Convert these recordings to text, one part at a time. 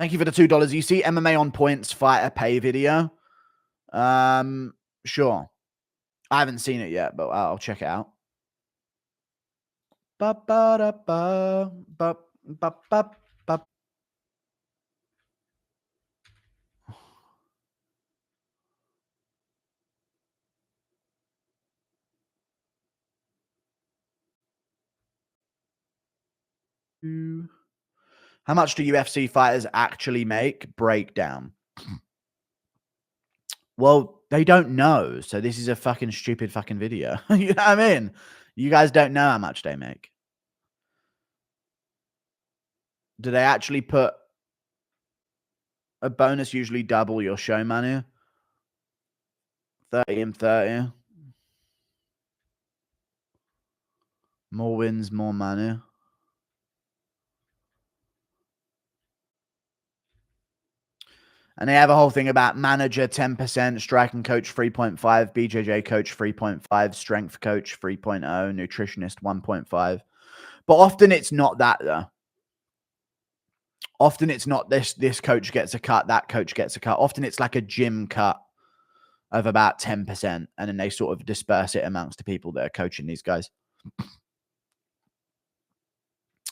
Thank you for the $2. You see MMA on Points fighter pay video? Sure. I haven't seen it yet, but I'll check it out. How much do UFC fighters actually make? Breakdown. Well, they don't know, so this is a fucking stupid fucking video. You know what I mean? You guys don't know how much they make. Do they actually put a bonus usually double your show money? 30 and 30. More wins, more money. And they have a whole thing about manager 10%, striking coach 3.5, BJJ coach 3.5, strength coach 3.0, nutritionist 1.5. But often it's not that though. Often it's not this coach gets a cut, that coach gets a cut. Often it's like a gym cut of about 10%, and then they sort of disperse it amongst the people that are coaching these guys.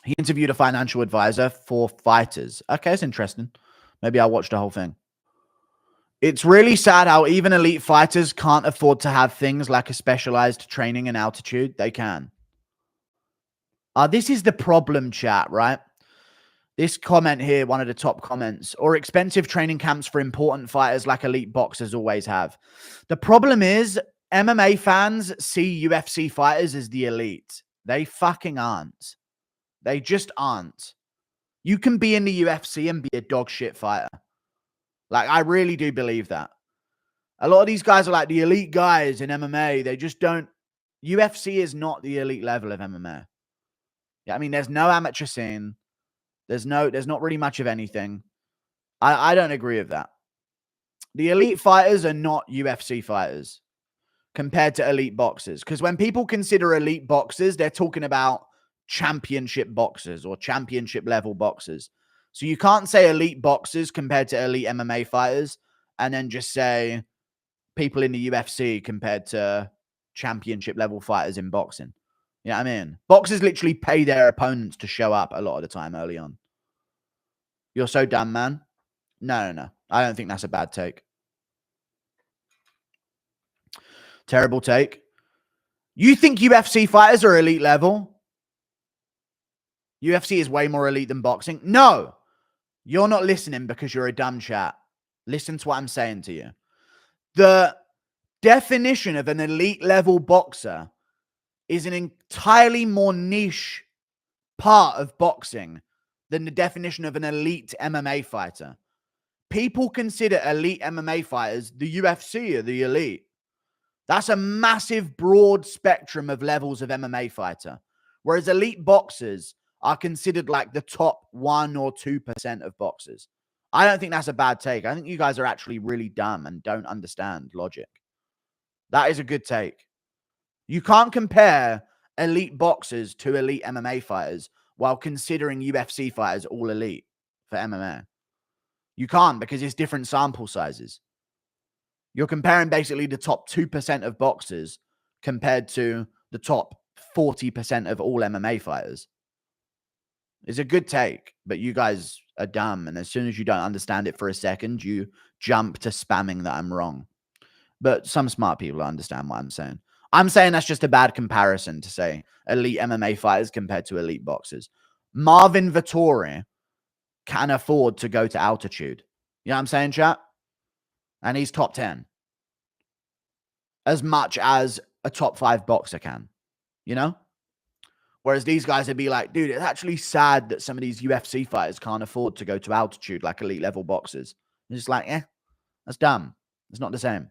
He interviewed a financial advisor for fighters. Okay, it's interesting. Maybe I'll watch the whole thing. It's really sad how even elite fighters can't afford to have things like a specialized training and altitude. They can. This is the problem, chat, right? This comment here, one of the top comments, or expensive training camps for important fighters like elite boxers always have. The problem is MMA fans see UFC fighters as the elite. They fucking aren't. They just aren't. You can be in the UFC and be a dog shit fighter. Like, I really do believe that. A lot of these guys are like the elite guys in MMA. They just don't. UFC is not the elite level of MMA. Yeah, I mean, there's no amateur scene. There's not really much of anything. I don't agree with that. The elite fighters are not UFC fighters compared to elite boxers. Because when people consider elite boxers, they're talking about championship boxers or championship level boxers. So you can't say elite boxers compared to elite MMA fighters and then just say people in the UFC compared to championship level fighters in boxing. You know what I mean? Boxers literally pay their opponents to show up a lot of the time early on. You're so dumb, man. No. I don't think that's a bad take. Terrible take. You think UFC fighters are elite level? UFC is way more elite than boxing? No. You're not listening because you're a dumb chat. Listen to what I'm saying to you. The definition of an elite level boxer is an entirely more niche part of boxing than the definition of an elite MMA fighter. People consider elite MMA fighters, the UFC are the elite. That's a massive broad spectrum of levels of MMA fighter. Whereas elite boxers are considered like the top 1 or 2% of boxers. I don't think that's a bad take. I think you guys are actually really dumb and don't understand logic. That is a good take. You can't compare elite boxers to elite MMA fighters while considering UFC fighters all elite for MMA. You can't, because it's different sample sizes. You're comparing basically the top 2% of boxers compared to the top 40% of all MMA fighters. It's a good take, but you guys are dumb. And as soon as you don't understand it for a second, you jump to spamming that I'm wrong. But some smart people understand what I'm saying. I'm saying that's just a bad comparison to say elite MMA fighters compared to elite boxers. Marvin Vettori can afford to go to altitude. You know what I'm saying, chat? And he's top 10. As much as a top 5 boxer can. You know? Whereas these guys would be like, dude, it's actually sad that some of these UFC fighters can't afford to go to altitude like elite level boxers. It's just like, that's dumb. It's not the same.